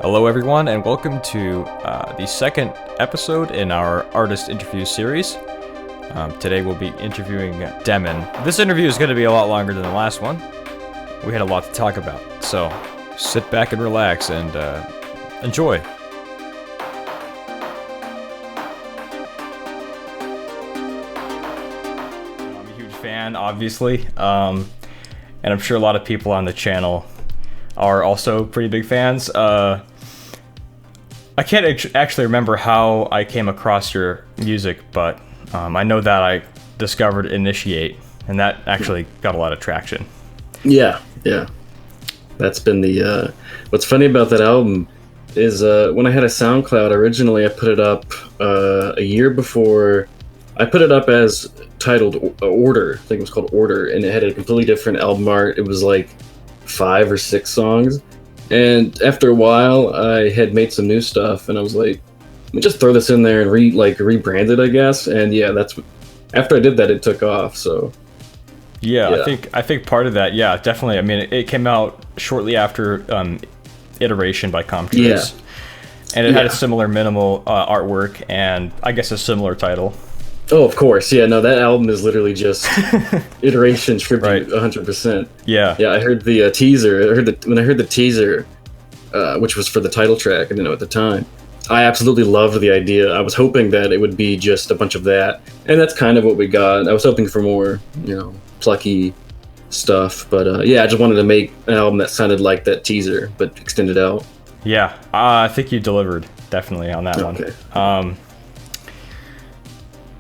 Hello, everyone, and welcome to the second episode in our artist interview series. Today we'll be interviewing Demin. This interview is going to be a lot longer than the last one. We had a lot to talk about, so sit back and relax and enjoy. I'm a huge fan, obviously, and I'm sure a lot of people on the channel are also pretty big fans. I can't actually remember how I came across your music, but I know that I discovered Initiate, and that actually got a lot of traction. Yeah. That's been the... what's funny about that album is when I had a SoundCloud, originally I put it up a year before. I put it up as titled Order. I think it was called Order, and it had a completely different album art. It was like 5 or 6 songs. And after a while, I had made some new stuff, and I was like, let me just throw this in there and rebrand it, I guess. And yeah, after I did that, it took off. So yeah. I think part of that, yeah, definitely. I mean, it came out shortly after Iteration by truce, and it had a similar minimal artwork and I guess a similar title. Oh, of course. Yeah, no, that album is literally just Iteration tribute, right. 100%. Yeah. I heard the teaser. When I heard the teaser, which was for the title track, at the time, I absolutely loved the idea. I was hoping that it would be just a bunch of that, and that's kind of what we got. I was hoping for more, plucky stuff, but I just wanted to make an album that sounded like that teaser, but extended out. Yeah, I think you delivered, definitely, on that one.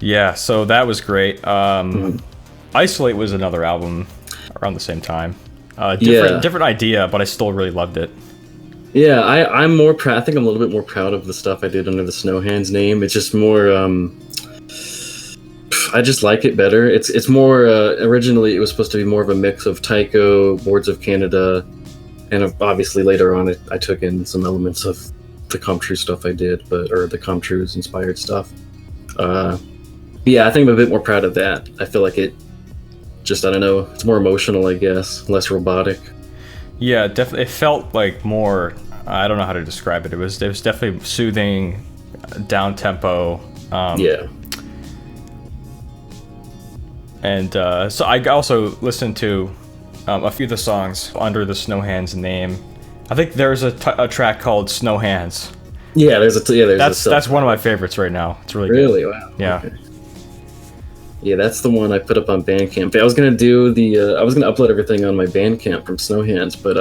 Yeah, so that was great. Isolate was another album around the same time. Different idea, but I still really loved it. Yeah, I'm more proud. I think I'm a little bit more proud of the stuff I did under the Snow Hands name. It's just more. I just like it better. It's more. Originally, it was supposed to be more of a mix of Taiko, Boards of Canada, and obviously later on, I took in some elements of the truce stuff I did, or the truce inspired stuff. Yeah, I think I'm a bit more proud of that. I feel like it just, I don't know, it's more emotional, I guess, less robotic. Yeah, definitely. It felt like more, I don't know how to describe it. It was definitely soothing, down tempo. And so I also listened to a few of the songs under the Snow Hands name. I think there's a track called Snow Hands. Yeah, that's one of my favorites right now. It's really good. Really? Wow. Yeah. Okay. Yeah, that's the one I put up on Bandcamp. I was gonna do I was gonna upload everything on my Bandcamp from Snow Hands, but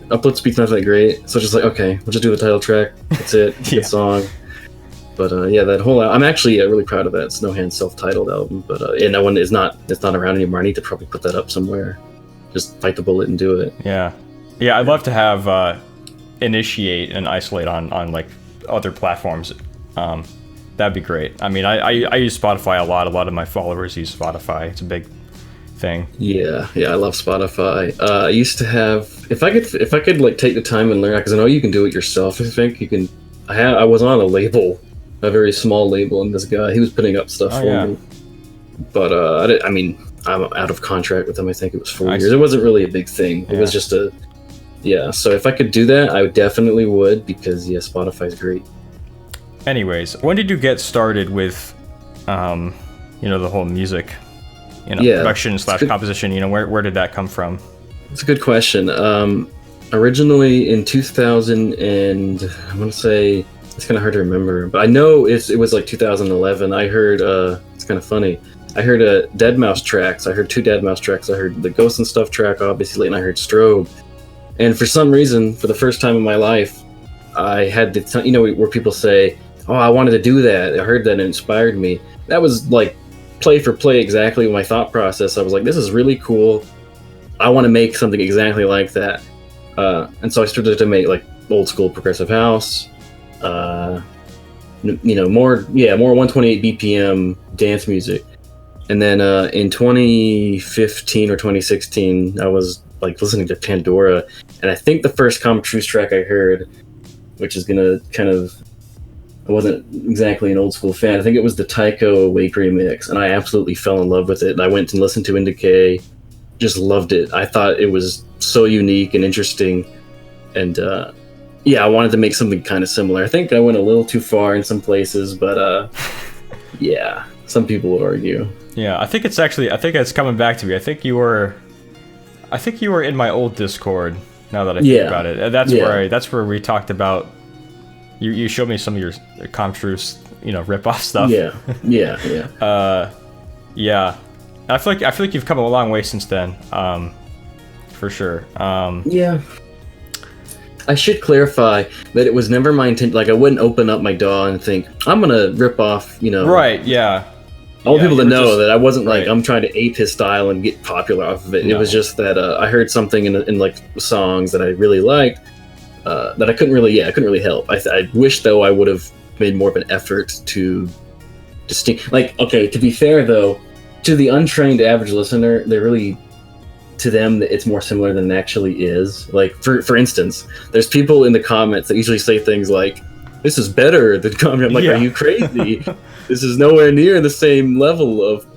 upload speed's not that great, so just like, okay, we'll just do the title track. That's it. Good song. But that whole I'm actually really proud of that Snow Hands self-titled album. But that one it's not around anymore. I need to probably put that up somewhere. Just bite the bullet and do it. Yeah. I'd love to have Initiate and Isolate on like other platforms. That'd be great. I mean, I use Spotify a lot. A lot of my followers use Spotify. It's a big thing. Yeah, I love Spotify. I used to have, if I could like take the time and learn, because I know you can do it yourself. I think you can. I was on a label, a very small label, and this guy, he was putting up stuff for me. But I mean, I'm out of contract with him. I think it was 4 years. It wasn't really a big thing. It was just a. Yeah, so if I could do that, I definitely would, because Spotify's great. Anyways, when did you get started with, the whole music, production / composition? Where did that come from? It's a good question. Originally in 2000, and I want to say it's kind of hard to remember, but I know it was like 2011. I heard it's kind of funny. I heard Deadmau5 tracks. I heard 2 Deadmau5 tracks. I heard the Ghost and Stuff track, obviously, and I heard Strobe. And for some reason, for the first time in my life, I had where people say, "Oh, I wanted to do that. I heard that and it inspired me." That was like play for play exactly my thought process. I was like, this is really cool. I want to make something exactly like that. And so I started to make like old school progressive house, more 128 BPM dance music. And then in 2015 or 2016, I was like listening to Pandora, and I think the first truce track I heard, which is gonna kind of, I wasn't exactly an old school fan. I think it was the Taiko Awake remix, and I absolutely fell in love with it. And I went and listened to Indicate, just loved it. I thought it was so unique and interesting, and yeah, I wanted to make something kind of similar. I think I went a little too far in some places, but yeah, some people would argue. Yeah, I think it's coming back to me. I think you were in my old Discord. Now that I think about it, that's where we talked about. You showed me some of your truce, rip-off stuff. Yeah. Yeah. I feel like you've come a long way since then. For sure. Yeah. I should clarify that it was never my intent. Like, I wouldn't open up my DAW and think I'm gonna rip off. Right. Yeah. I want people to know that I wasn't like I'm trying to ape his style and get popular off of it. No. It was just that I heard something in like songs that I really liked that I couldn't really help. I wish though I would have made more of an effort to distinct. Like, okay, to be fair though, to the untrained average listener, they're really, to them, it's more similar than it actually is. Like, for instance, there's people in the comments that usually say things like, "This is better than comment." I'm like, are you crazy? This is nowhere near the same level of,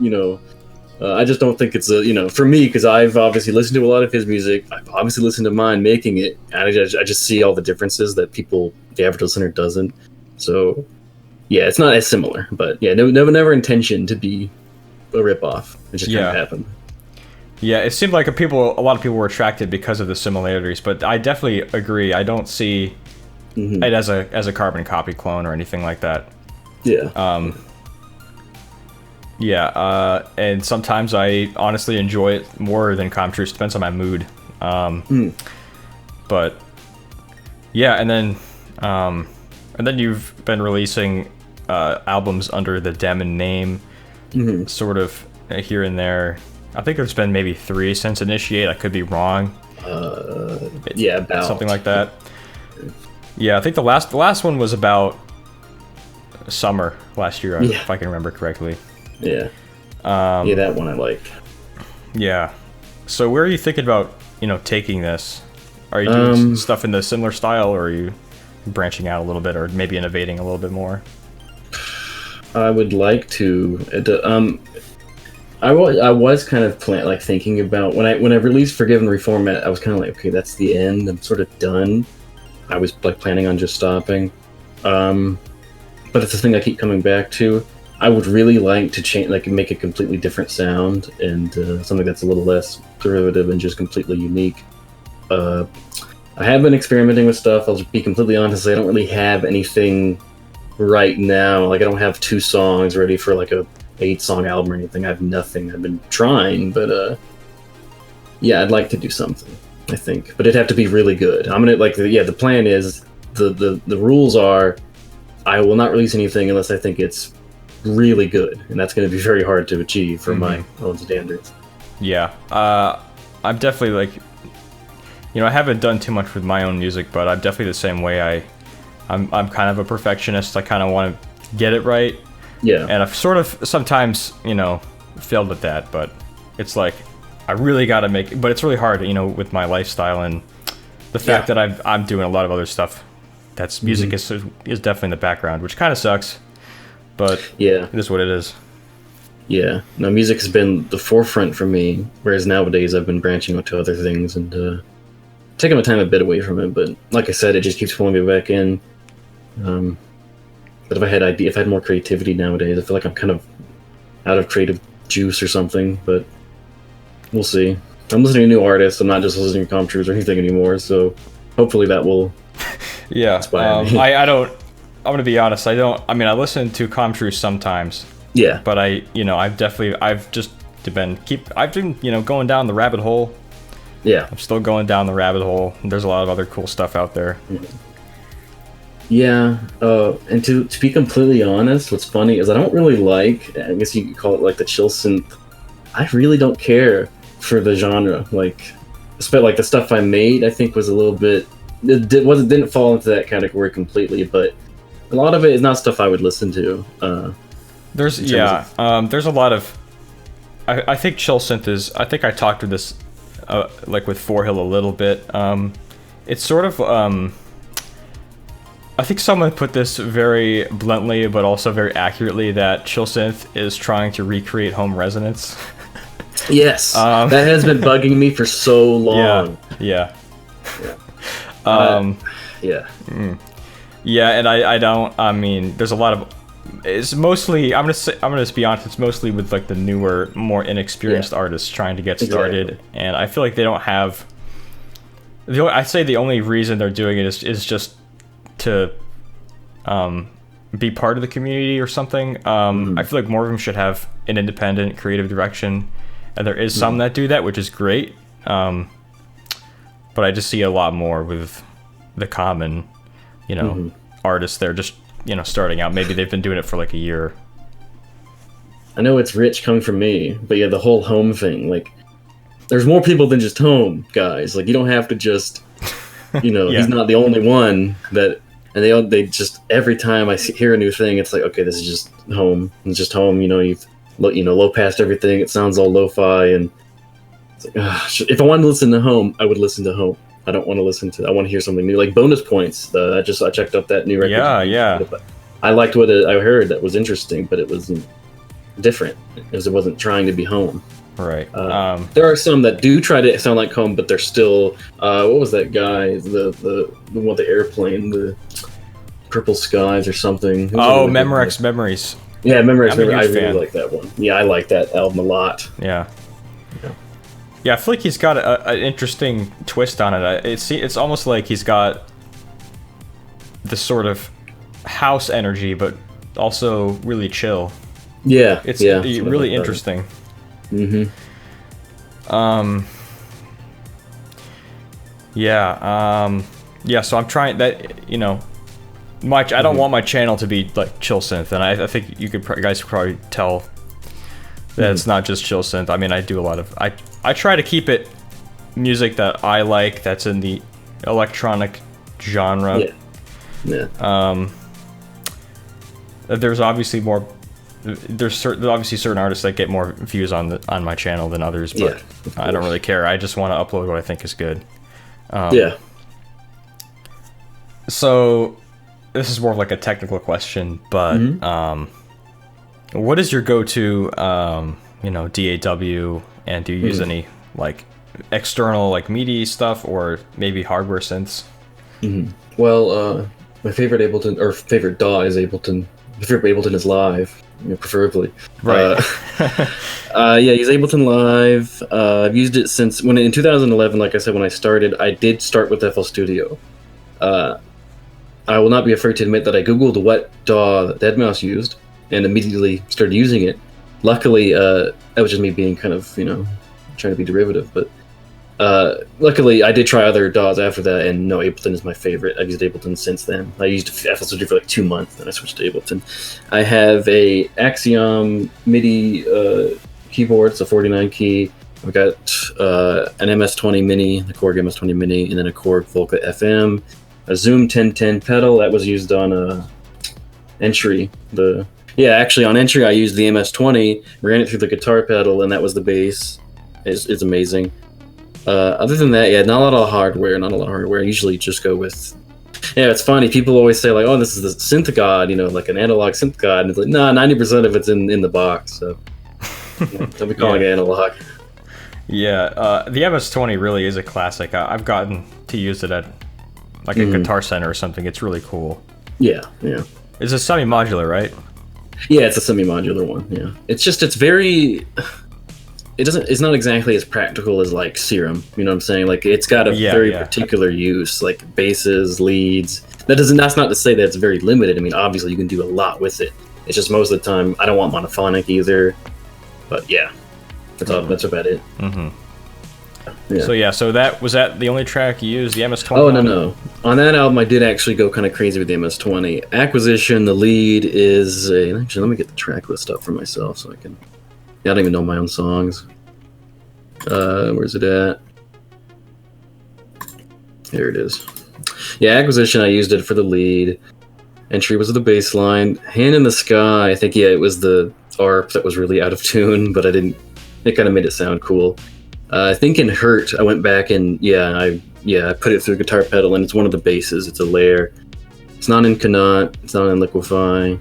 I just don't think it's for me, because I've obviously listened to a lot of his music. I've obviously listened to mine making it, and I just see all the differences that the average listener doesn't. So, yeah, it's not as similar, but yeah, never intention to be a ripoff. It just kind of happened. Yeah, it seemed like a lot of people were attracted because of the similarities, but I definitely agree. I don't see it as a carbon copy clone or anything like that. Yeah. And sometimes I honestly enjoy it more than truce. Depends on my mood. But yeah, and then you've been releasing albums under the Demin name, sort of here and there. I think there's been maybe 3 since Initiate. I could be wrong. About something like that. Yeah, I think the last one was about summer last year, if I can remember correctly. Yeah. That one I liked. Yeah. So where are you thinking about, taking this? Are you doing stuff in the similar style, or are you branching out a little bit, or maybe innovating a little bit more? I would like to. I was kind of thinking about when I released Forgive and Reformat. I was kind of like, okay, that's the end. I'm sort of done. I was planning on just stopping, but it's the thing I keep coming back to. I would really like to change, make a completely different sound and something that's a little less derivative and just completely unique. I have been experimenting with stuff. I'll be completely honest. I don't really have anything right now. Like, I don't have 2 songs ready for like a 8-song album or anything. I have nothing. I've been trying, but yeah, I'd like to do something, I think, but it'd have to be really good. I'm gonna the plan is the rules are I will not release anything unless I think it's really good, and that's going to be very hard to achieve for my own standards. Yeah, I'm definitely I haven't done too much with my own music, but I'm definitely the same way. I'm kind of a perfectionist. I kind of want to get it right. Yeah. And I've sort of sometimes, failed at that, but it's like I really got to make it, but it's really hard, with my lifestyle and the fact that I'm doing a lot of other stuff. That's music is definitely in the background, which kind of sucks, but it is what it is. Yeah. No, music has been the forefront for me, whereas nowadays I've been branching out to other things and taking my time a bit away from it, but like I said, it just keeps pulling me back in. But if I had more creativity nowadays, I feel like I'm kind of out of creative juice or something, but we'll see. I'm listening to new artists. I'm not just listening to truce or anything anymore, so hopefully that will inspire me. I'm gonna be honest, I listen to truce sometimes. Yeah. But I've been going down the rabbit hole. Yeah. I'm still going down the rabbit hole. There's a lot of other cool stuff out there. Yeah, and to be completely honest, what's funny is I don't really I guess you could call it like the chill synth. I really don't care for the genre. The stuff I made, I think was a little bit, didn't fall into that category completely, but a lot of it is not stuff I would listen to. There's a lot of, I think chill synth is, I think I talked to this, with Forehill a little bit. It's sort of, I think someone put this very bluntly, but also very accurately, that chill synth is trying to recreate home resonance. Yes, that has been bugging me for so long. Yeah. Yeah. Yeah, and I don't. I mean, there's a lot of. It's mostly. I'm gonna just be honest. It's mostly with like the newer, more inexperienced artists trying to get started, and I feel like they don't have. I'd say the only reason they're doing it is just to, be part of the community or something. I feel like more of them should have an independent creative direction, and there is some that do that, which is great. But I just see a lot more with the common, artists. They're just starting out. Maybe they've been doing it for like a year. I know it's rich coming from me, but yeah, the whole home thing, like, there's more people than just home guys. Like, you don't have to just, he's not the only one that. And they just, every time I hear a new thing, it's like, okay, this is just home. It's just home. You've low passed everything. It sounds all lo-fi, and it's like, if I wanted to listen to home, I would listen to home. I don't want to listen to. I want to hear something new, like Bonus Points. I checked out that new record. Yeah. I liked what I heard. That was interesting, but it wasn't different because it wasn't trying to be home. Right. There are some that do try to sound like home, but they're still. What was that guy? The one with the airplane, the Purple Skies or something. Memorex Memories. Yeah, Memorex Memories. I really like that one. Yeah, I like that album a lot. Yeah. Yeah, I feel like he's got an interesting twist on it. It's almost like he's got this sort of house energy, but also really chill. Yeah, it's really interesting. Mm-hmm. So I'm trying that. I don't want my channel to be like chill synth, and I think you guys could probably tell that it's not just chill synth. I mean, I do a lot of I try to keep it music that I like, that's in the electronic genre. There's obviously more. There's obviously certain artists that get more views on my channel than others, but I don't really care. I just want to upload what I think is good. So this is more of like a technical question, but what is your go-to DAW, and do you use any like external like MIDI stuff or maybe hardware synths? Well, my favorite Ableton or favorite DAW is Ableton. My favorite Ableton is Live, preferably. Right. Use Ableton Live. I've used it since in 2011. Like I said, when I started, I did start with FL Studio. I will not be afraid to admit that I googled what DAW Deadmau5 used and immediately started using it. Luckily, that was just me being kind of trying to be derivative, but luckily I did try other DAWs after that, and no, Ableton is my favorite. I've used Ableton since then. I used FL Studio for like 2 months, then I switched to Ableton. I have a Axiom MIDI keyboard, it's a 49 key. I've got an MS-20 Mini, the Korg MS-20 Mini, and then a Korg Volca FM, a Zoom 1010 pedal that was used on Entry. Actually on Entry I used the MS-20, ran it through the guitar pedal, and that was the bass. It's amazing. Other than that, not a lot of hardware. I usually just go with. Yeah, it's funny. People always say like, "Oh, this is the synth god," like an analog synth god, and it's like, nah, 90% of it's in the box. So don't be calling it analog. Yeah, the MS-20 really is a classic. I've gotten to use it at like a Guitar Center or something. It's really cool. Yeah. It's a semi-modular, right? Yeah, it's a semi-modular one. Yeah, it's very. It's not exactly as practical as like Serum. You know what I'm saying? Like it's got a very particular use, like basses, leads. That's not to say that it's very limited. I mean, obviously you can do a lot with it. It's just most of the time I don't want monophonic either. But yeah, that's about it. So that was the only track you used, the MS-20? Oh no. On that album I did actually go kind of crazy with the MS-20. Acquisition, the lead is actually let me get the track list up for myself so I can. I don't even know my own songs. Where's it at? There it is. Yeah, Acquisition, I used it for the lead. Entry was the bass line. Hand in the Sky, I think, it was the ARP that was really out of tune, but it kind of made it sound cool. I think in Hurt, I went back and, I put it through the guitar pedal, and it's one of the basses. It's a layer. It's not in Canot. It's not in Liquefy.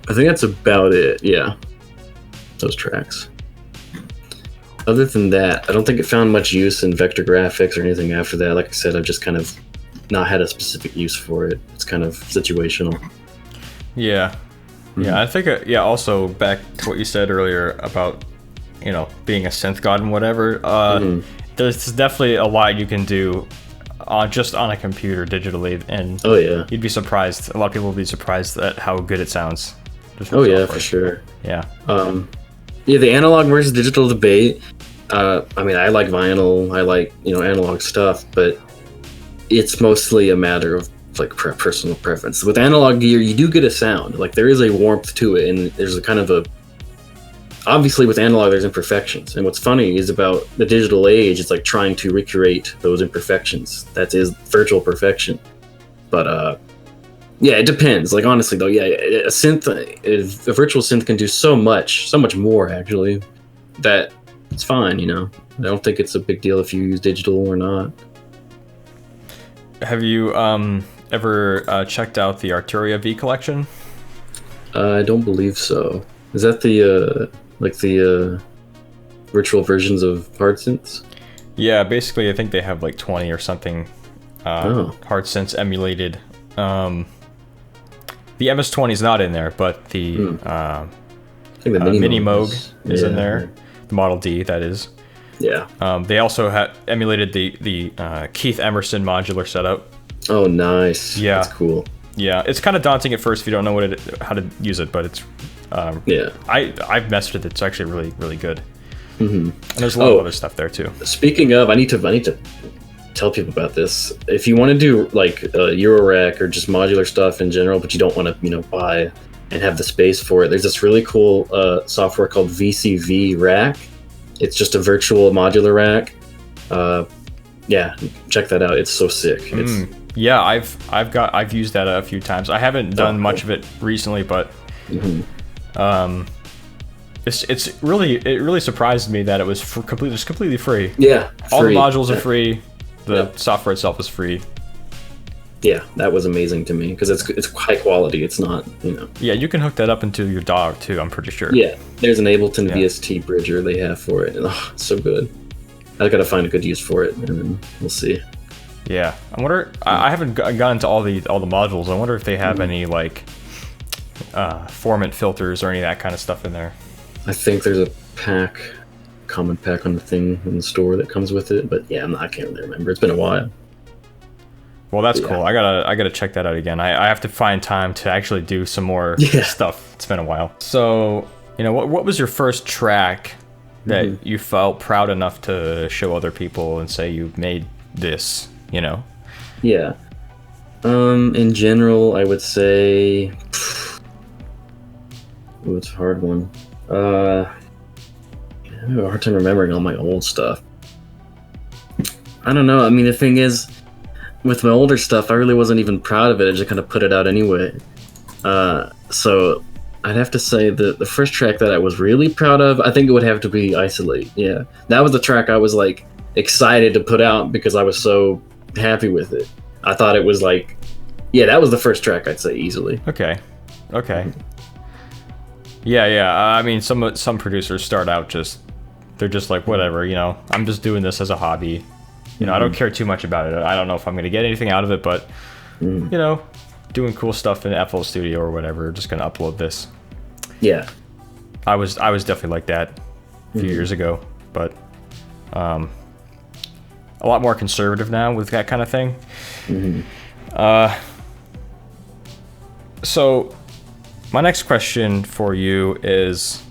I think that's about it, yeah. Those tracks. other than that, I don't think it found much use in vector graphics or anything after that. Like I said, I've just kind of not had a specific use for it. It's kind of situational. Yeah. Yeah, I think, also back to what you said earlier about, being a synth god and whatever, there's definitely a lot you can do just on a computer digitally, and oh yeah, you'd be surprised. A lot of people would be surprised at how good it sounds. Oh yeah, for sure. Yeah. Yeah, the analog versus digital debate. I mean, I like vinyl. I like analog stuff, but it's mostly a matter of like personal preference. With analog gear, you do get a sound. Like there is a warmth to it, and there's a kind of a. Obviously, with analog, there's imperfections, and what's funny is about the digital age, it's like trying to recreate those imperfections. That is virtual perfection. But yeah, it depends. Like honestly, though, yeah, a virtual synth can do so much more actually, that it's fine. I don't think it's a big deal if you use digital or not. Have you ever checked out the Arturia V collection? I don't believe so. Is that the virtual versions of hard synths? Yeah, basically, I think they have like 20 or something hard synths emulated. The MS-20 is not in there, but the I think the Mini Moog is in there. The Model D, that is. Yeah. They also emulated the Keith Emerson modular setup. Oh, nice. Yeah. That's cool. Yeah, it's kind of daunting at first if you don't know how to use it, but it's yeah. I've messed with it. It's actually really, really good. Mm-hmm. And there's a lot of other stuff there too. Speaking of, I need to tell people about this. If you want to do like Eurorack or just modular stuff in general, but you don't want to buy and have the space for it, there's this really cool software called VCV Rack. It's just a virtual modular rack. Yeah, check that out. It's so sick. Yeah, I've used that a few times. I haven't done much of it recently, but it really surprised me that it was completely free. Yeah, all the modules are free. The software itself is free. Yeah, that was amazing to me because it's high quality. It's not Yeah, you can hook that up into your DAW too. I'm pretty sure. Yeah, there's an Ableton VST bridger they have for it. It's so good. I gotta find a good use for it, and then we'll see. Yeah, I wonder. I haven't gotten to all the modules. I wonder if they have any like formant filters or any of that kind of stuff in there. I think there's a common pack on the thing in the store that comes with it, but yeah, I can't really remember. It's been a while. Well, that's cool. I gotta check that out again. I have to find time to actually do some more stuff. It's been a while. So, what was your first track that you felt proud enough to show other people and say you made this? Yeah. In general, I would say. Ooh, it's a hard one. I have a hard time remembering all my old stuff. I don't know. I mean, the thing is, with my older stuff, I really wasn't even proud of it. I just kind of put it out anyway. So I'd have to say that the first track that I was really proud of, I think it would have to be Isolate. Yeah, that was the track I was like excited to put out because I was so happy with it. I thought it was like, yeah, that was the first track I'd say easily. Okay. Yeah. I mean, some producers start out they're just like, whatever, I'm just doing this as a hobby. I don't care too much about it. I don't know if I'm going to get anything out of it, but, doing cool stuff in FL Studio or whatever, just going to upload this. Yeah. I was definitely like that a few years ago, but a lot more conservative now with that kind of thing. So my next question for you is,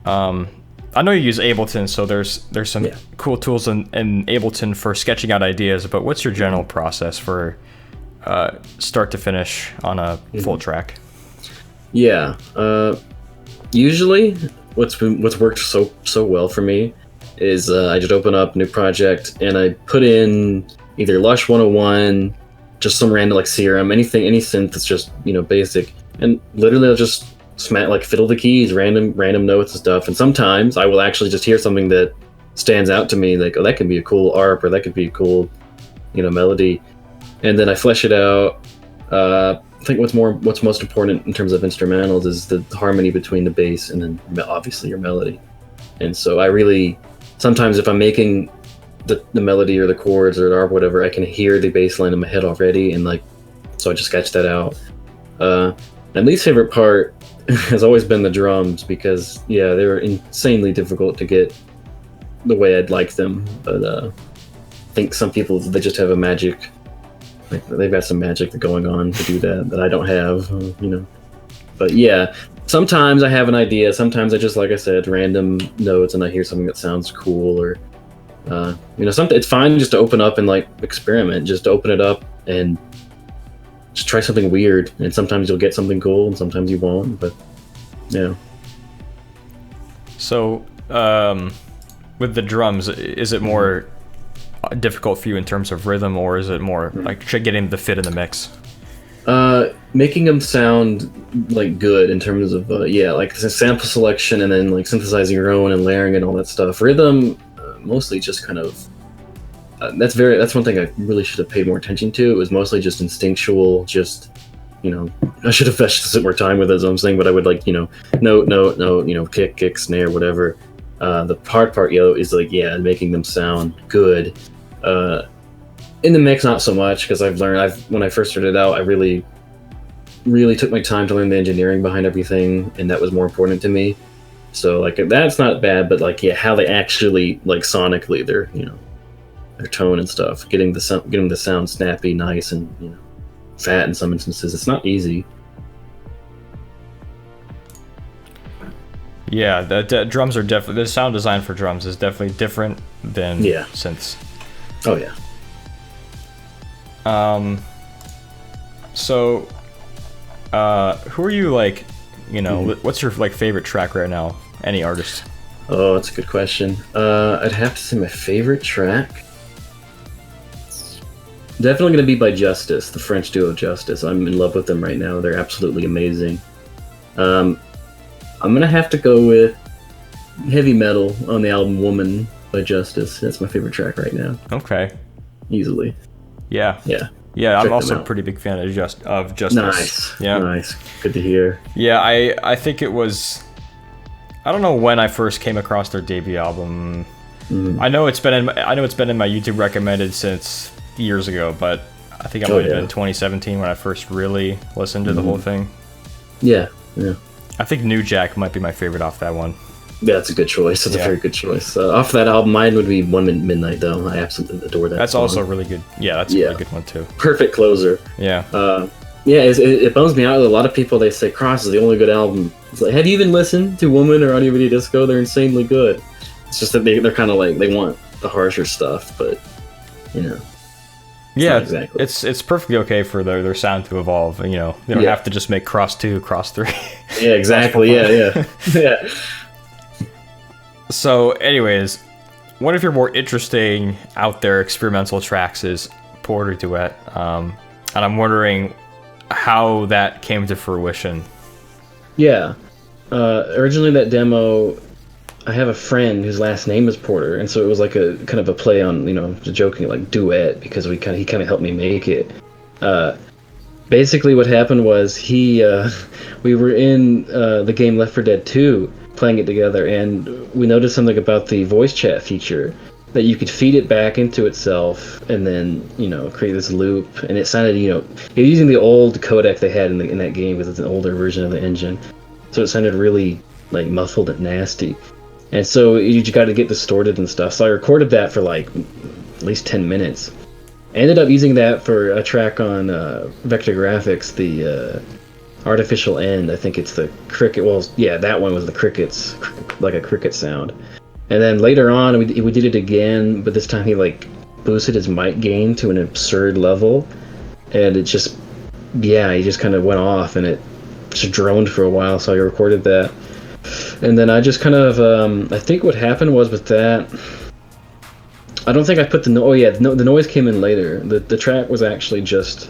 I know you use Ableton, so there's some cool tools in Ableton for sketching out ideas, but what's your general process for start to finish on a full track? Yeah, usually what's worked so well for me is I just open up a new project and I put in either Lush 101, just some random like Serum, any synth that's just basic, and literally I'll just fiddle the keys, random notes and stuff. And sometimes I will actually just hear something that stands out to me, like, oh, that could be a cool ARP, or that could be a cool melody, and then I flesh it out. I think what's most important in terms of instrumentals is the harmony between the bass and then obviously your melody. And so I really, sometimes if I'm making the melody or the chords or whatever, I can hear the bass line in my head already, and like, so I just sketch that out. My least favorite part has always been the drums, because yeah, they were insanely difficult to get the way I'd like them. But I think some people, they just have a magic, like they've got some magic going on to do that I don't have, you know. But yeah, sometimes I have an idea. Sometimes I just, like I said, random notes, and I hear something that sounds cool, or you know, something. It's fine just to open up and like experiment. Just open it up and just try something weird. And sometimes you'll get something cool, and sometimes you won't. But yeah. So with the drums, is it more difficult for you in terms of rhythm, or is it more like getting the fit in the mix? Making them sound like good in terms of yeah, like the sample selection, and then like synthesizing your own and layering and all that stuff. Rhythm, mostly just kind of that's one thing I really should have paid more attention to. It was mostly just instinctual, just, you know, I should have spent more time with it, as I'm saying, but I would like, you know, note, you know, kick, snare, whatever. The hard part, is like, yeah, making them sound good. In the mix, not so much, because I've learned, when I first started out, I really took my time to learn the engineering behind everything, and that was more important to me. So like, that's not bad, but like, yeah, how they actually, like, sonically, their, you know, their tone and stuff, getting the sound snappy, nice, and, you know, fat in some instances, it's not easy. Yeah, the drums are definitely, the sound design for drums is definitely different than synths. Oh yeah. So who are you, like, you know, what's your like favorite track right now? Any artist? Oh, that's a good question. I'd have to say my favorite track, definitely going to be by Justice, the French duo Justice. I'm in love with them right now. They're absolutely amazing. I'm going to have to go with Heavy Metal on the album Woman by Justice. That's my favorite track right now. Okay. Easily. Yeah. Yeah. Yeah, I'm also a pretty big fan of Justice. Nice. Yeah. Nice. Good to hear. Yeah, I think it was, I don't know when I first came across their debut album. I know it's been in my YouTube recommended since years ago, but I think it might have been 2017 when I first really listened to the whole thing. Yeah. Yeah. I think New Jack might be my favorite off that one. Yeah, that's a good choice. That's a very good choice. Off that album, mine would be One Midnight, though. I absolutely adore that. That's song. also really good. Yeah, that's a really good one, too. Perfect closer. Yeah. It bums me out. A lot of people, they say Cross is the only good album. It's like, have you even listened to Woman or Audio Video Disco? They're insanely good. It's just that they're kind of like, they want the harsher stuff, but, you know. Yeah, exactly. It's perfectly okay for their sound to evolve. You know, they don't have to just make Cross 2, Cross 3. Yeah, exactly. Yeah. So, anyways, one of your more interesting out there experimental tracks is Porter Duet, and I'm wondering how that came to fruition. Yeah, originally that demo, I have a friend whose last name is Porter, and so it was like a kind of a play on, you know, joking like duet, because he kind of helped me make it. Basically, what happened was we were in the game Left 4 Dead 2. Playing it together, and we noticed something about the voice chat feature, that you could feed it back into itself and then, you know, create this loop, and it sounded, you know, it was using the old codec they had in that game, because it's an older version of the engine, so it sounded really like muffled and nasty, and so you got to get distorted and stuff. So I recorded that for like at least 10 minutes. I ended up using that for a track on Vector Graphics, the Artificial End. I think it's the cricket. Well, yeah, that one was the crickets, like a cricket sound. And then later on, we did it again, but this time he like boosted his mic gain to an absurd level, and it just, he just kind of went off, and it just droned for a while. So I recorded that, and then I just kind of, I think what happened was with that, I don't think I put the the noise came in later. The track was actually just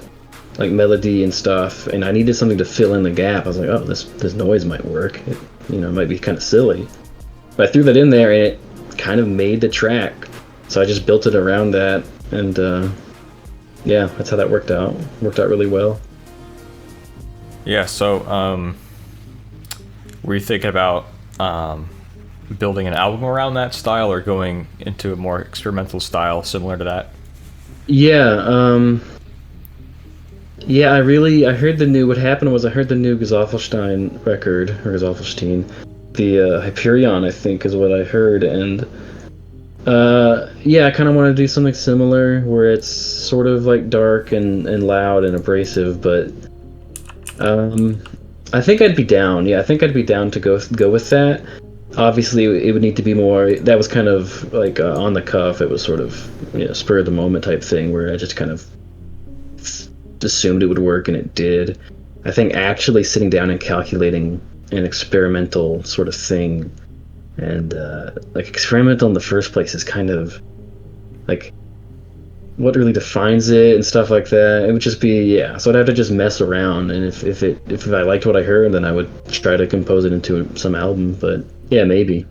like melody and stuff, and I needed something to fill in the gap. I was like, oh, this noise might work. It, you know, might be kind of silly. But I threw that in there, and it kind of made the track. So I just built it around that, and that's how that worked out. Worked out really well. Yeah. So, were you thinking about building an album around that style, or going into a more experimental style similar to that? Yeah, yeah, I heard the new, what happened was I heard the new Gesaffelstein record, or Gesaffelstein, the Hyperion, I think is what I heard, and yeah, I kind of want to do something similar where it's sort of like dark and loud and abrasive, but um, I think I'd be down. Yeah, I think I'd be down to go with that. Obviously, it would need to be more. That was kind of like on the cuff. It was sort of spur of the moment type thing where I just kind of assumed it would work and it did. I think actually sitting down and calculating an experimental sort of thing and like experimental in the first place is kind of like what really defines it and stuff like that. It would just be so I'd have to just mess around, and if I liked what I heard, then I would try to compose it into some album. But yeah, maybe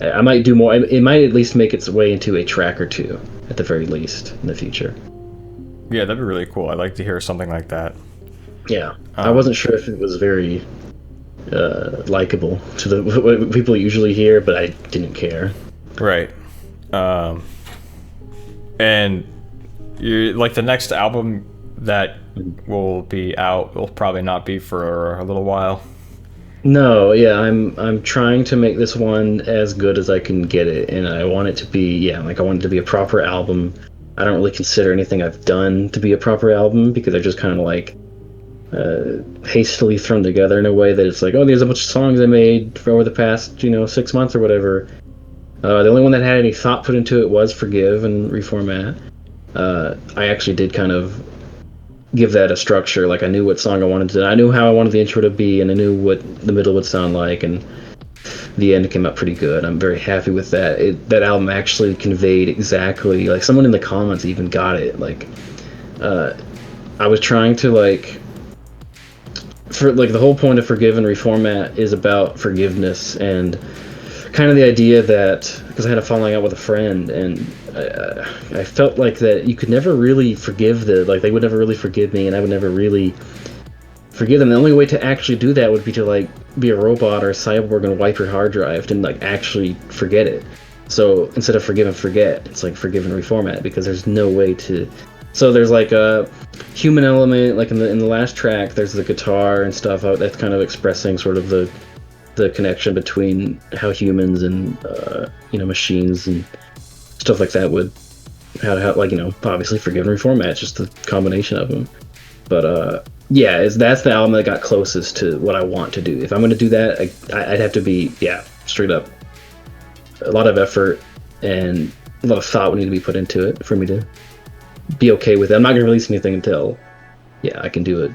I might do more. It might at least make its way into a track or two at the very least in the future. Yeah, that'd be really cool. I'd like to hear something like that. Yeah, I wasn't sure if it was very likable to the what people usually hear, but I didn't care. Right. And you like the next album that will be out will probably not be for a little while. No, yeah, I'm trying to make this one as good as I can get it, and I want it to be like I want it to be a proper album. I don't really consider anything I've done to be a proper album because they're just kind of like hastily thrown together in a way that it's like, oh, there's a bunch of songs I made over the past 6 months or whatever. The only one that had any thought put into it was Forgive and Reformat. I actually did kind of give that a structure. Like I knew what song I wanted to. I knew how I wanted the intro to be, and I knew what the middle would sound like, and the end came out pretty good. I'm very happy with that. That album actually conveyed exactly like someone in the comments even got it. Like I was trying to for the whole point of Forgive and Reformat is about forgiveness and kind of the idea that because I had a falling out with a friend and I felt like that you could never really forgive they would never really forgive me and I would never really forgive them. The only way to actually do that would be to be a robot or a cyborg and wipe your hard drive and actually forget it. So instead of forgive and forget, it's forgive and reformat because there's no way to. So there's a human element in the last track. There's the guitar and stuff that's kind of expressing sort of the connection between how humans and machines and stuff like that would how obviously forgive and reformat. It's just the combination of them. But that's the album that got closest to what I want to do. If I'm going to do that, I'd have to be straight up a lot of effort and a lot of thought would need to be put into it for me to be okay with it. I'm not going to release anything until I can do it.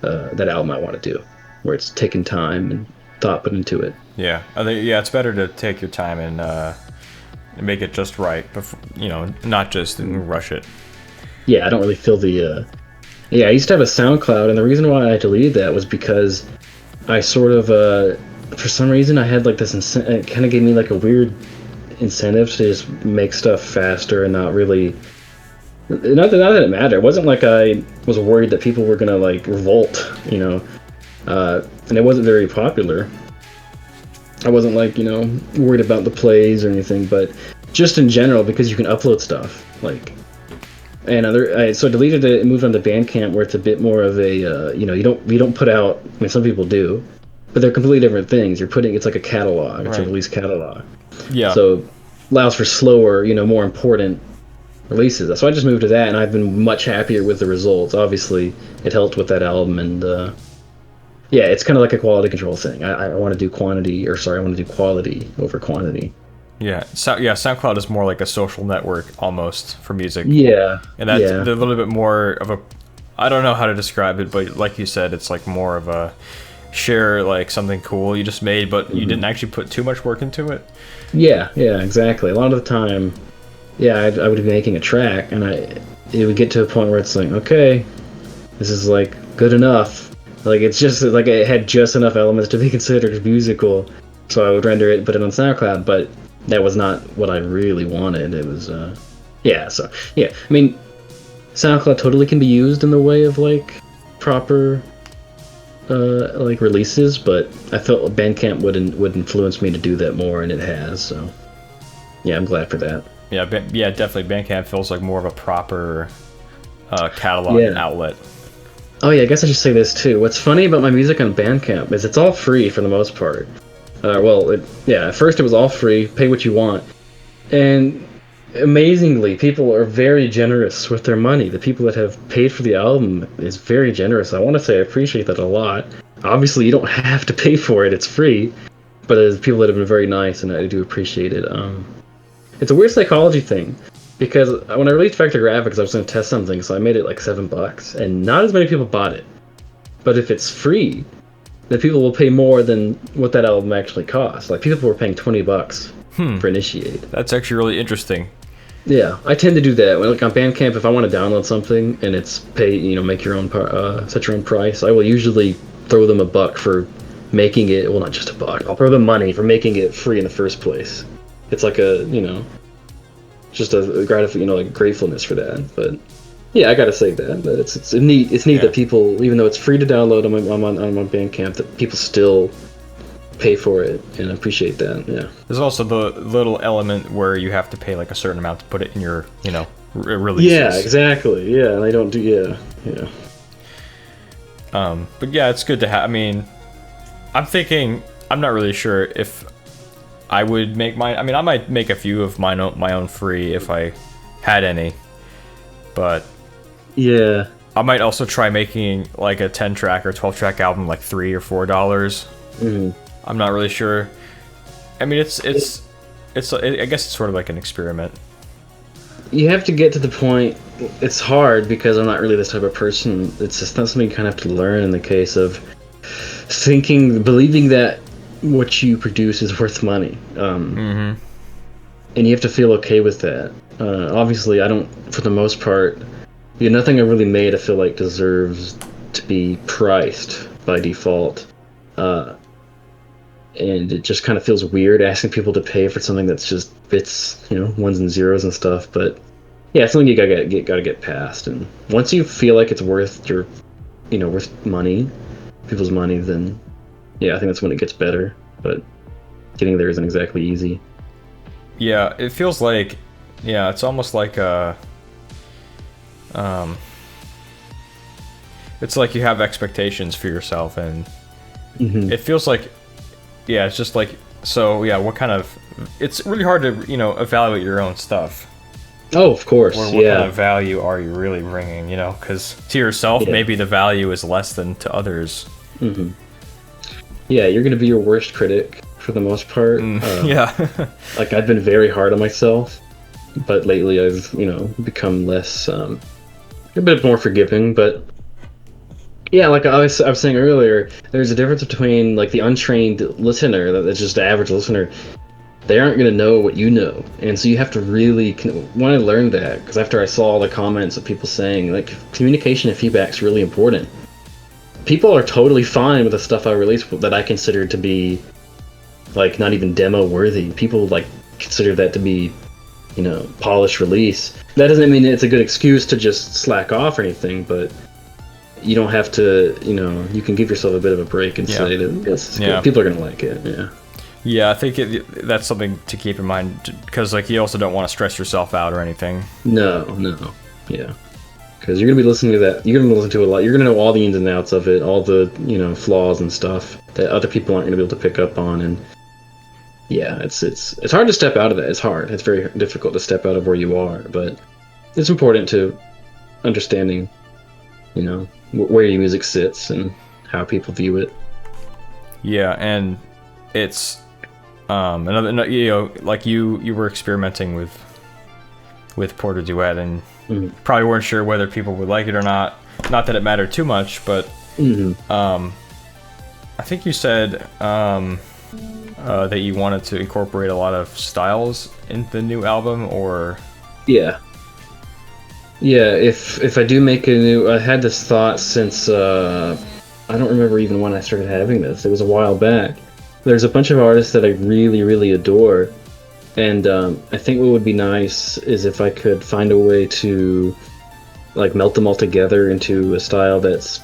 That album I want to do, where it's taken time and thought put into it. Yeah, I think it's better to take your time and make it just right, before, not just rush it. Yeah, I don't really feel the. I used to have a SoundCloud, and the reason why I deleted that was because I sort of, for some reason, I had this. It kind of gave me a weird incentive to just make stuff faster and not really. Not that it mattered. It wasn't like I was worried that people were gonna revolt, and it wasn't very popular. I wasn't worried about the plays or anything, but just in general because you can upload stuff so I deleted it and moved on to Bandcamp where it's a bit more of a you don't put out. I mean, some people do, but they're completely different things. It's like a catalog. It's a release catalog. Yeah. So allows for slower, more important releases. So I just moved to that, and I've been much happier with the results. Obviously, it helped with that album, and it's kind of like a quality control thing. I want to do quality over quantity. Yeah, SoundCloud is more like a social network almost for music. Yeah, and that's a little bit more of a. I don't know how to describe it, but like you said, it's more of a share something cool you just made, but you didn't actually put too much work into it. Yeah, exactly. A lot of the time. I would be making a track, and it would get to a point where it's okay, this is good enough. It's just it had just enough elements to be considered musical, so I would render it, put it on SoundCloud. But that was not what I really wanted. It was I mean, SoundCloud totally can be used in the way of proper like releases, but I felt Bandcamp would influence me to do that more, and it has. So yeah, I'm glad for that. Yeah, yeah, definitely. Bandcamp feels like more of a proper catalog Yeah. outlet. Oh yeah, I guess I should say this too. What's funny about my music on Bandcamp is it's all free for the most part. At first it was all free, pay what you want, and amazingly, people are very generous with their money. The people that have paid for the album is very generous. I want to say I appreciate that a lot. Obviously, you don't have to pay for it; it's free. But there's people that have been very nice, and I do appreciate it. It's a weird psychology thing because when I released Vector Graphics, I was going to test something, so I made it like $7, and not as many people bought it. But if it's free, then people will pay more than what that album actually costs. Like people were paying $20 for Initiate. That's actually really interesting. Yeah, I tend to do that. Like on Bandcamp, if I want to download something and it's make your own, set your own price, I will usually throw them $1 for making it. Well, not just $1. I'll throw them money for making it free in the first place. It's like just a gratefulness for that. But yeah, I gotta say that it's neat. It's neat that people, even though it's free to download on my Bandcamp, that people still pay for it, and I appreciate that. Yeah. There's also the little element where you have to pay like a certain amount to put it in your, releases. Yeah, exactly. Yeah, and I don't do. Yeah. But yeah, it's good to have. I mean, I'm thinking. I'm not really sure if I would make mine. I mean, I might make a few of my own free if I had any. But yeah, I might also try making like a 10-track or 12-track album like $3 or $4. Mm-hmm. I'm not really sure. I mean, it's. I guess it's sort of like an experiment. You have to get to the point. It's hard because I'm not really this type of person. It's just not something you kind of have to learn in the case of believing that what you produce is worth money. And you have to feel okay with that. Obviously, I don't, for the most part, nothing I really made I feel like deserves to be priced by default. And it just kind of feels weird asking people to pay for something that's just bits, ones and zeros and stuff. But yeah, it's something you gotta get past. And once you feel like it's worth worth money, people's money, then yeah, I think that's when it gets better. But getting there isn't exactly easy. Yeah, it feels like, it's almost like it's like you have expectations for yourself, and it feels like. Yeah, it's just like, so yeah, it's really hard to, evaluate your own stuff. Oh, of course, Or what kind of value are you really bringing, because to yourself, maybe the value is less than to others. Mm-hmm. Yeah, you're going to be your worst critic for the most part. Yeah. Like, I've been very hard on myself, but lately I've, become less, a bit more forgiving, but yeah, like I was saying earlier, there's a difference between like the untrained listener, that's just the average listener. They aren't going to know what you know, and so you have to really. When I learned that, because after I saw all the comments of people saying like communication and feedback is really important. People are totally fine with the stuff I release that I consider to be like not even demo worthy. People like consider that to be, polished release. That doesn't mean it's a good excuse to just slack off or anything, but. You don't have to, you can give yourself a bit of a break and say that people are going to like it. Yeah. Yeah, I think that's something to keep in mind, because like you also don't want to stress yourself out or anything. No. Yeah. Because you're going to be listening to that. You're going to listen to a lot. You're going to know all the ins and outs of it, all the, flaws and stuff that other people aren't going to be able to pick up on. And yeah, it's hard to step out of that. It's hard. It's very difficult to step out of where you are, but it's important to understanding, where your music sits and how people view it. Yeah, and it's another, like you were experimenting with Porter Duet, and probably weren't sure whether people would like it or not. Not that it mattered too much, but I think you said that you wanted to incorporate a lot of styles in the new album, or Yeah, if I do make a new... I had this thought since... I don't remember even when I started having this. It was a while back. There's a bunch of artists that I really, really adore. And I think what would be nice is if I could find a way to like melt them all together into a style that's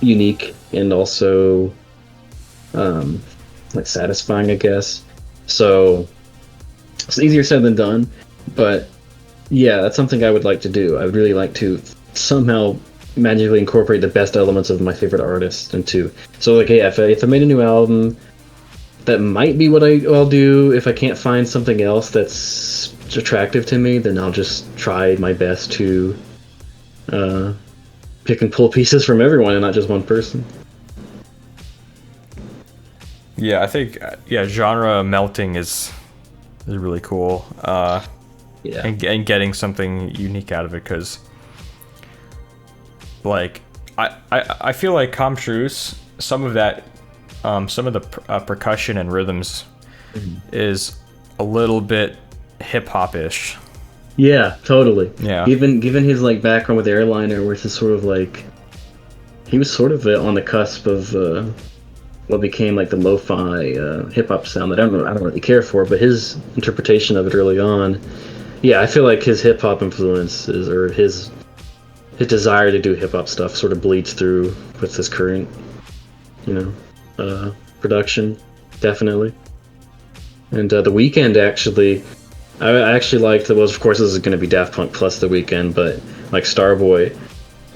unique and also like satisfying, I guess. So it's easier said than done, but yeah, that's something I would like to do. I would really like to somehow magically incorporate the best elements of my favorite artist into. So like, yeah, if I made a new album, that might be what I'll do. If I can't find something else that's attractive to me, then I'll just try my best to pick and pull pieces from everyone and not just one person. Yeah, I think genre melting is really cool. Yeah. And getting something unique out of it, because like I feel like truce, some of that, some of the percussion and rhythms is a little bit hip hop ish. Yeah, totally. Yeah. Given his like background with Airliner, where it's sort of like he was sort of on the cusp of what became like the lo-fi hip hop sound that I don't really care for, but his interpretation of it early on, yeah, I feel like his hip hop influences or his desire to do hip hop stuff sort of bleeds through with his current, production, definitely. And The Weeknd actually. I actually liked well, of course, this is going to be Daft Punk plus The Weeknd, but like Starboy,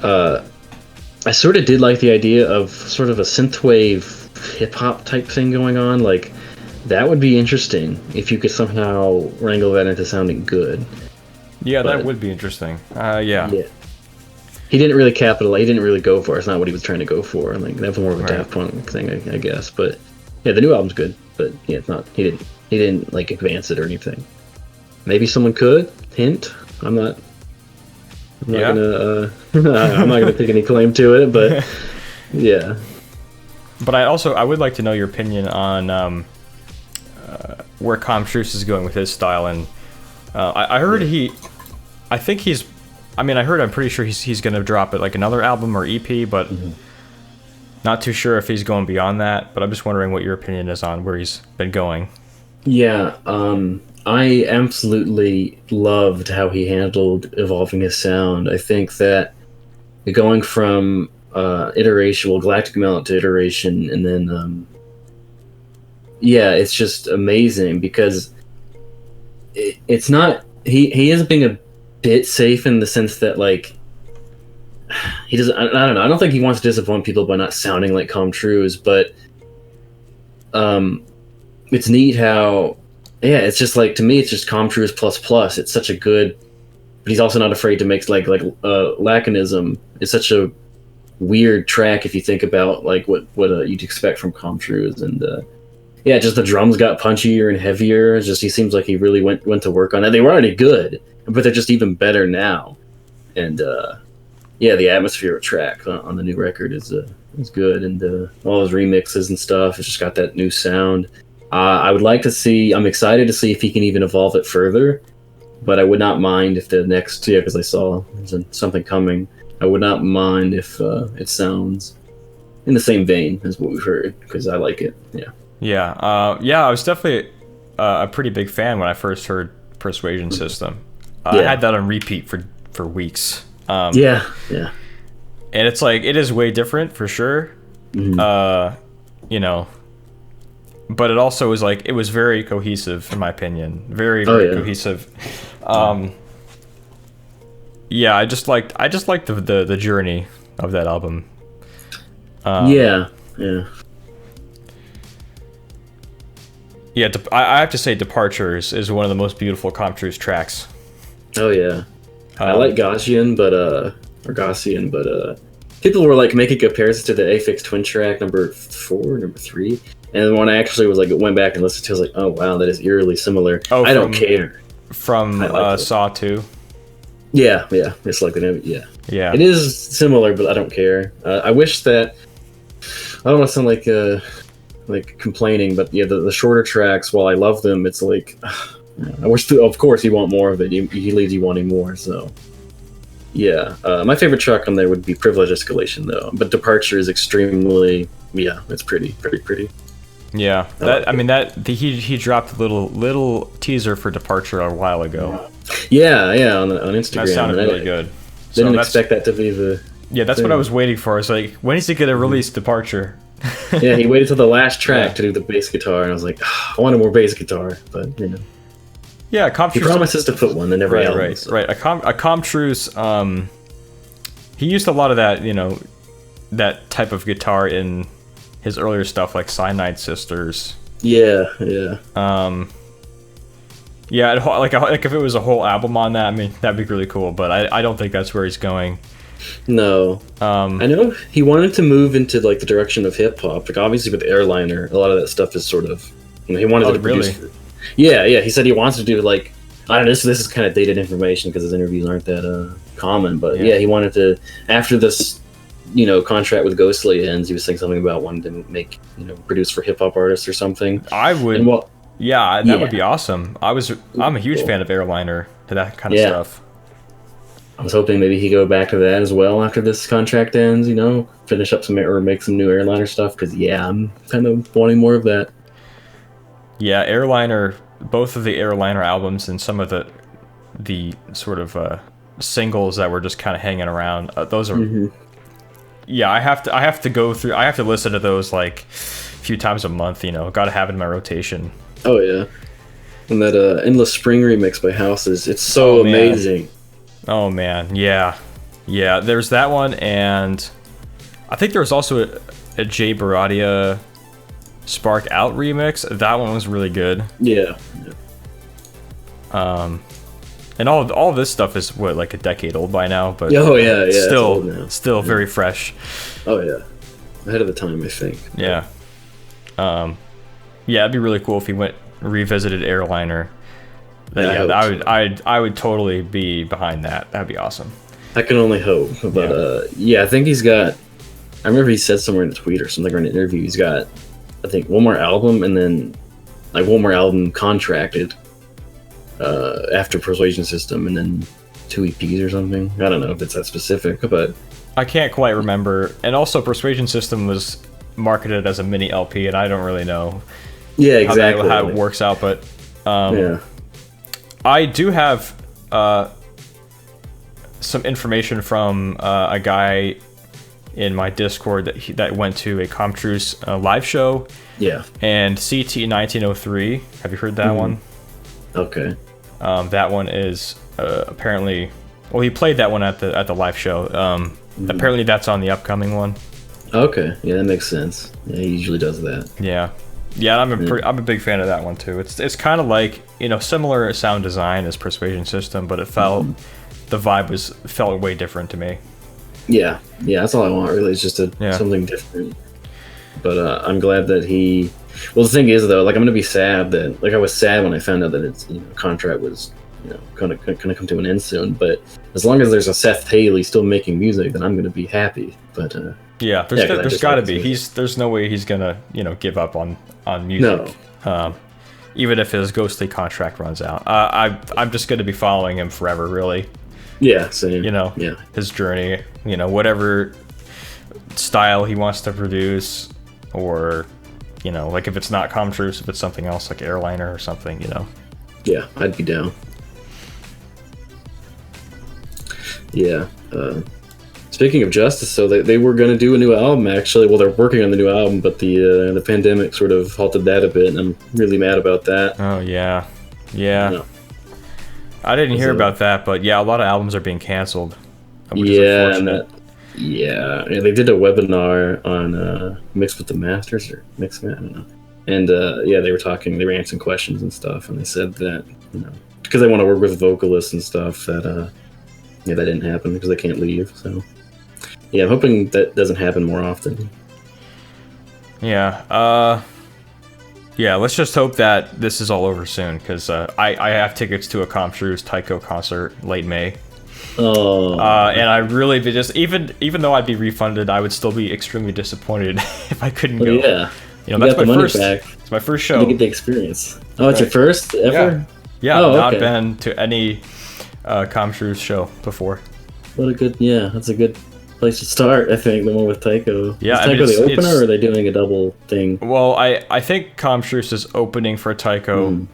I sort of did like the idea of sort of a synthwave hip hop type thing going on. Like, that would be interesting if you could somehow wrangle that into sounding good. Yeah, that would be interesting. Yeah. He didn't really capitalize. He didn't really go for it. It's not what he was trying to go for. Like, that was more of a Daft Punk thing, I guess. But yeah, the new album's good. But yeah, it's not. He didn't like advance it or anything. Maybe someone could. Hint. I'm not gonna. I'm not gonna take any claim to it, but yeah. But I would like to know your opinion on where truce is going with his style, and I heard I'm pretty sure he's gonna drop it like another album or EP, but not too sure if he's going beyond that. But I'm just wondering what your opinion is on where he's been going. Yeah. I absolutely loved how he handled evolving his sound. I think that going from Galactic Melt to Iteration, and then it's just amazing because it's not he is being a bit safe in the sense that like he doesn't. I don't know. I don't think he wants to disappoint people by not sounding like truce, but it's neat how. Yeah, it's just like, to me, it's just truce plus plus. It's such a good, but he's also not afraid to make like Laconism is such a weird track if you think about like what you'd expect from truce, and just the drums got punchier and heavier. It's just he seems like he really went to work on it. They were already good, but they're just even better now. And the atmosphere track on the new record is good, and all his remixes and stuff. It's just got that new sound. I would like to see. I'm excited to see if he can even evolve it further, but I would not mind if the next because I saw there's something coming. I would not mind if it sounds in the same vein as what we've heard, because I like it. Yeah. I was definitely a pretty big fan when I first heard Persuasion System. I had that on repeat for weeks. And it's like, it is way different for sure. But it also was like, it was very cohesive in my opinion. Very cohesive. I just liked the journey of that album. I have to say Departures is one of the most beautiful truce tracks. I like Gaussian, but people were like making comparisons to the Aphex Twin track number 4, number 3. And when I actually went back and listened to it, I was like, oh wow, that is eerily similar. I don't care. From Saw 2? Yeah, it's like yeah. Yeah. It is similar, but I don't care. I wish that, I don't want to sound like complaining, but yeah, the shorter tracks, while I love them, it's like, I wish, of course, you want more of it. He leaves you wanting more, so. Yeah, my favorite track on there would be Privilege Escalation, though. But Departure is extremely, it's pretty. Yeah, he dropped a little teaser for Departure a while ago. Yeah, on Instagram. That sounded really good. Didn't expect that to be the Yeah, that's what I was waiting for. It's like, when is he gonna release Departure? Yeah, he waited till the last track to do the bass guitar, and I was like, I wanted more bass guitar, but you know. Yeah, he promises to put one in every album. Right. A truce. He used a lot of that, you know, that type of guitar in his earlier stuff, like Cyanide Sisters. Yeah. Yeah, like if it was a whole album on that, I mean, that'd be really cool. But I don't think that's where he's going. No. I know he wanted to move into like the direction of hip hop. Like obviously with Airliner, a lot of that stuff is sort of, you know, he wanted to produce. Really? Yeah. He said he wants to do like, I don't know. This is kind of dated information because his interviews aren't that common. But yeah, he wanted to, after this, you know, contract with Ghostly ends, he was saying something about wanting to make, you know, produce for hip hop artists or something. I would. That would be awesome. I'm a huge fan of Airliner to that kind of stuff. I was hoping maybe he'd go back to that as well after this contract ends, you know, finish up some or make some new Airliner stuff, because I'm kind of wanting more of that. Yeah, Airliner, both of the Airliner albums and some of the sort of singles that were just kind of hanging around, those are I have to listen to those like a few times a month, you know. Got to have it in my rotation. Oh yeah. And that Endless Spring remix by Houses, it's so amazing. Oh man, yeah. There's that one, and I think there was also a Jay Baradia Spark Out remix. That one was really good. Yeah. And all this stuff is like a decade old by now, but still very fresh. Oh yeah, ahead of the time, I think. Yeah. It'd be really cool if he revisited Airliner. I would totally be behind that. That'd be awesome. I can only hope, but I think he's got. I remember he said somewhere in a tweet or something or in an interview, he's got, I think, one more album and then like one more album contracted after Persuasion System, and then 2 EPs or something. I don't know if it's that specific, but I can't quite remember. And also, Persuasion System was marketed as a mini LP, and I don't really know. Yeah, exactly how it works out, but I do have some information from a guy in my Discord that went to a Comtruce live show. Yeah. And CT 1903. Have you heard that one? Okay. That one is apparently. Well, he played that one at the live show. Apparently, that's on the upcoming one. Okay. Yeah, that makes sense. Yeah, he usually does that. Yeah. I'm a big fan of that one too. It's kind of like, you know, similar sound design as Persuasion System, but it felt the vibe felt way different to me. Yeah, that's all I want really. It's just something different. But I'm glad that he. Well, the thing is though, like I'm gonna be sad that I was sad when I found out that its contract was gonna come to an end soon. But as long as there's a Seth Haley still making music, then I'm gonna be happy. But there's got to be. There's no way he's gonna give up on music. No. Even if his Ghostly contract runs out, I'm just gonna be following him forever, really. Yeah, same. His journey. Whatever style he wants to produce, or like if it's not Comtruce, if it's something else like Airliner or something. Yeah, I'd be down. Yeah. Speaking of Justice, so they were going to do a new album, actually. Well, they're working on the new album, but the pandemic sort of halted that a bit, and I'm really mad about that. Oh, yeah. I didn't hear about that, but yeah, a lot of albums are being canceled. Which is unfortunate. They did a webinar on Mix with the Masters, or Mix, I don't know. And they were answering questions and stuff, and they said that, because they want to work with vocalists and stuff, that that didn't happen because they can't leave. So I'm hoping that doesn't happen more often. Let's just hope that this is all over soon, because I have tickets to a Comtruce Tycho concert late May. Oh. And I really even though I'd be refunded, I would still be extremely disappointed if I couldn't go. Yeah. That's my first. Back. It's my first show. You get the experience. Oh, it's your first ever? Yeah. I've not been to any Comtruce show before. That's a good place to start, I think, the one with Tycho. Yeah, is Tycho the opener, or are they doing a double thing? Well, I think Comtruce is opening for Tycho.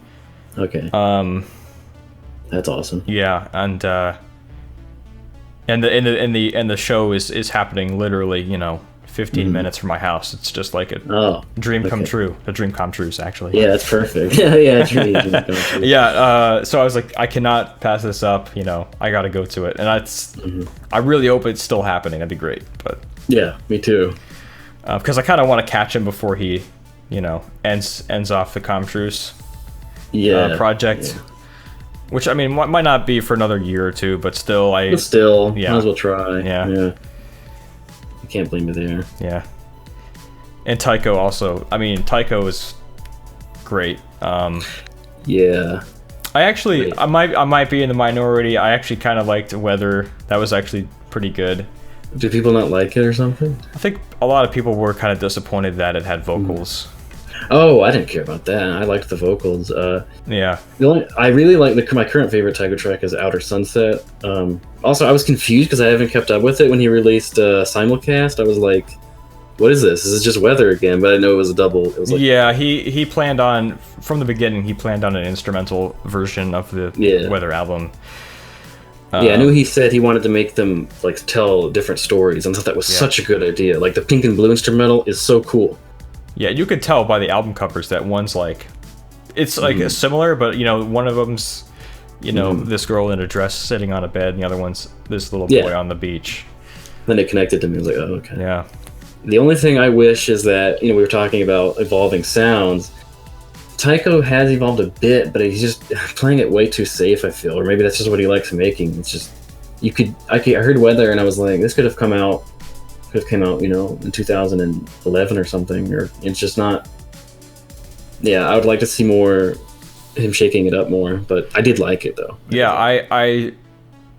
Okay. That's awesome. Yeah, and And the show is happening literally, 15 minutes from my house. It's just like a dream come true. A dream come true, actually. Yeah, that's perfect. Yeah, it's really a dream come true. Yeah, so I was like, I cannot pass this up. I got to go to it, and I really hope it's still happening. That'd be great. But yeah, me too. Because I kind of want to catch him before he, ends off the truce project. Yeah. Which, I mean, might not be for another year or two, but still, might as well try. Yeah. I can't blame you there. Yeah. And Taiko also. I mean, Taiko is great. Yeah. I might be in the minority. I actually kind of liked Weather. That was actually pretty good. Do people not like it or something? I think a lot of people were kind of disappointed that it had vocals. Oh, I didn't care about that. I liked the vocals. Yeah. I really like my current favorite Taiko track is Outer Sunset. Also, I was confused because I haven't kept up with it. When he released simulcast, I was like, "What is this? Is it just Weather again?" But I know it was a double. It was like, yeah, he planned on from the beginning. He planned on an instrumental version of the Weather album. Yeah, I knew he said he wanted to make them like tell different stories, and I thought that was such a good idea. Like the Pink and Blue instrumental is so cool. Yeah, you could tell by the album covers that one's like, it's like similar, but one of them's, this girl in a dress sitting on a bed, and the other one's this little boy on the beach. Then it connected to me. I was like, oh, okay. Yeah. The only thing I wish is that we were talking about evolving sounds. Taiko has evolved a bit, but he's just playing it way too safe, I feel, or maybe that's just what he likes making. It's just I heard Weather, and I was like, this could have come out, in 2011 or something, or it's just not. Yeah, I would like to see more him shaking it up more, but I did like it though. Yeah, I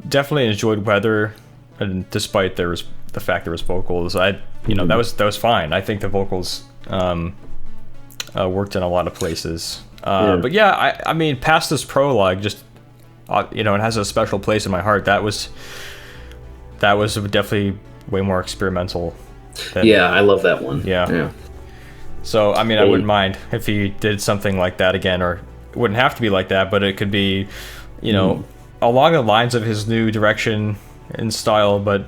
definitely enjoyed Weather, and despite the fact there was vocals, that was fine. I think the vocals worked in a lot of places. But yeah, I mean, past this prologue, just it has a special place in my heart. That was definitely way more experimental. I love that one. Yeah. So I mean, I wouldn't mind if he did something like that again, or it wouldn't have to be like that, but it could be, along the lines of his new direction and style. But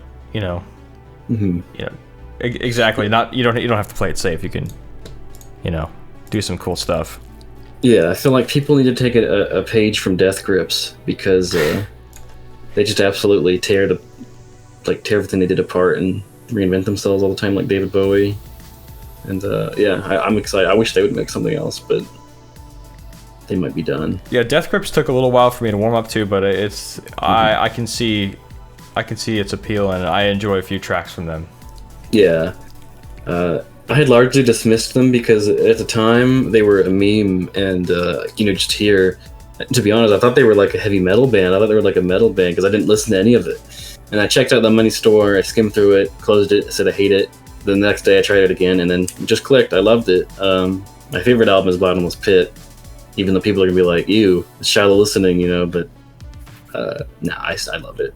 exactly. Not you don't have to play it safe. You can, do some cool stuff. Yeah, I feel like people need to take a page from Death Grips, because they just absolutely tear everything they did apart and reinvent themselves all the time, like David Bowie. And I'm excited. I wish they would make something else, but they might be done. Yeah, Death Grips took a little while for me to warm up to, but it's I can see its appeal, and I enjoy a few tracks from them. Yeah. I had largely dismissed them because at the time they were a meme, and just here, to be honest, I thought they were like a heavy metal band. I thought they were like a metal band because I didn't listen to any of it. And I checked out the Money Store, I skimmed through it, closed it, said I hate it. The next day I tried it again, and then it just clicked. I loved it. My favorite album is Bottomless Pit, even though people are gonna be like, "Ew, it's shallow listening," but I love it.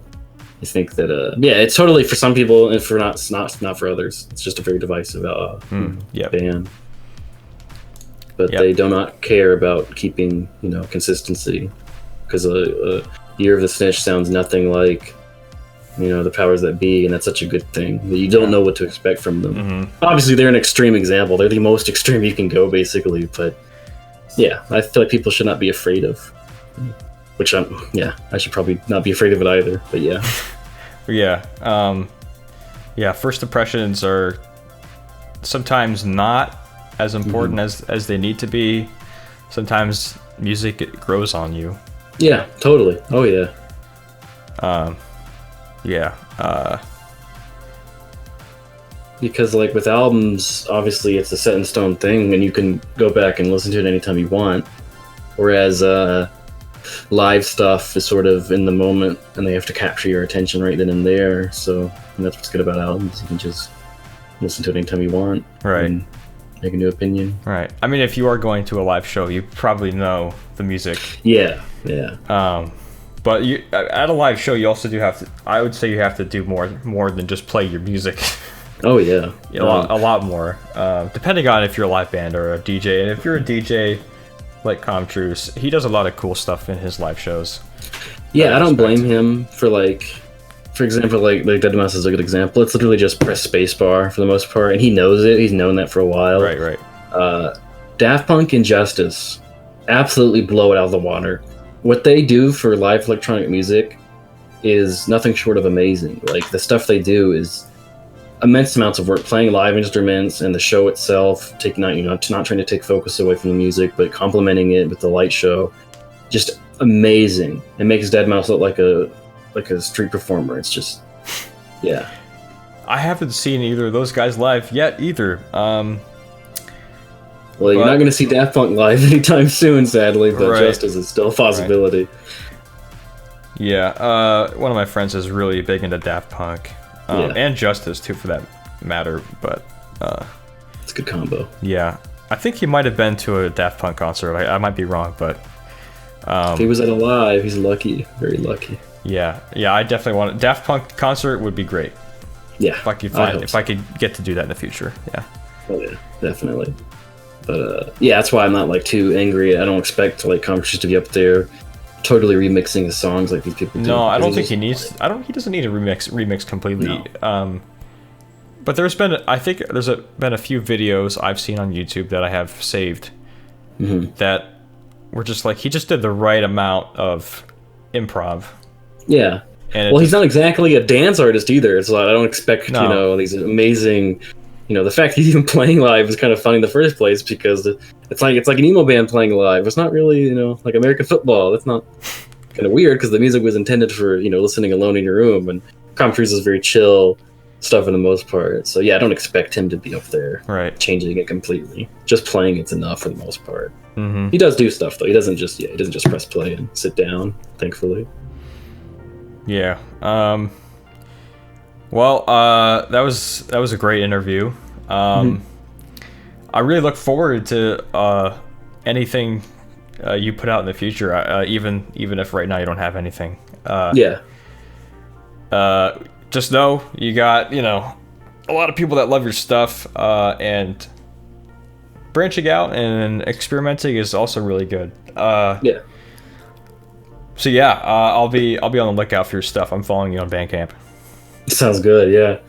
I think that it's totally for some people, and for not for others. It's just a very divisive band. But they do not care about keeping consistency, because Year of the Snitch sounds nothing like the Powers That Be, and that's such a good thing that you don't know what to expect from them. Obviously, they're an extreme example. They're the most extreme you can go, basically. But I feel like people should not be afraid of. Which I should probably not be afraid of it either. But first impressions are sometimes not as important as they need to be. Sometimes music grows on you. Yeah, totally. Oh yeah. Because like with albums, obviously it's a set in stone thing, and you can go back and listen to it anytime you want. Whereas live stuff is sort of in the moment, and they have to capture your attention right then and there. So that's what's good about albums. You can just listen to it anytime you want. Right. And make a new opinion. Right. I mean, if you are going to a live show, you probably know the music. Yeah. But at a live show, you also do have to. I would say you have to do more than just play your music. Oh yeah, a lot more. Depending on if you're a live band or a DJ, and if you're a DJ like Truce, he does a lot of cool stuff in his live shows. Yeah, I don't blame him for For example, like deadmau5 is a good example. It's literally just press spacebar for the most part, and he knows it. He's known that for a while. Right. Daft Punk and Justice absolutely blow it out of the water. What they do for live electronic music is nothing short of amazing. Like, the stuff they do is immense amounts of work, playing live instruments and the show itself, not trying to take focus away from the music, but complementing it with the light show. Just amazing. It makes deadmau5 look like a street performer. It's just, yeah. I haven't seen either of those guys live yet either. Well, you're not going to see Daft Punk live anytime soon, sadly, but Justice is still a possibility. Right. Yeah, one of my friends is really big into Daft Punk, and Justice too, for that matter. But it's a good combo. Yeah, I think he might have been to a Daft Punk concert. I might be wrong, but if he was at a live, he's lucky, very lucky. Yeah, I definitely want a Daft Punk concert. Would be great. Yeah, if I could get to do that in the future. Yeah. Oh yeah, definitely. But yeah, that's why I'm not like too angry. I don't expect like Conversations to be up there totally remixing his songs like these people do. No, I don't think he needs. He doesn't need to remix completely. No. But there's been been a few videos I've seen on YouTube that I have saved that were just like, he just did the right amount of improv. Yeah. And he's not exactly a dance artist either. It's like, I don't expect these amazing. The fact he's even playing live is kind of funny in the first place, because it's like an emo band playing live. It's not really, like American football. That's not kind of weird, because the music was intended for, listening alone in your room. And Truce is very chill stuff for the most part. So yeah, I don't expect him to be up there changing it completely. Just playing it's enough for the most part. Mm-hmm. He does do stuff though. He doesn't just press play and sit down, thankfully. Yeah. Well, that was a great interview. I really look forward to anything you put out in the future, even if right now you don't have anything. Just know you got a lot of people that love your stuff, and branching out and experimenting is also really good. So yeah, I'll be on the lookout for your stuff. I'm following you on Bandcamp. Sounds good, yeah.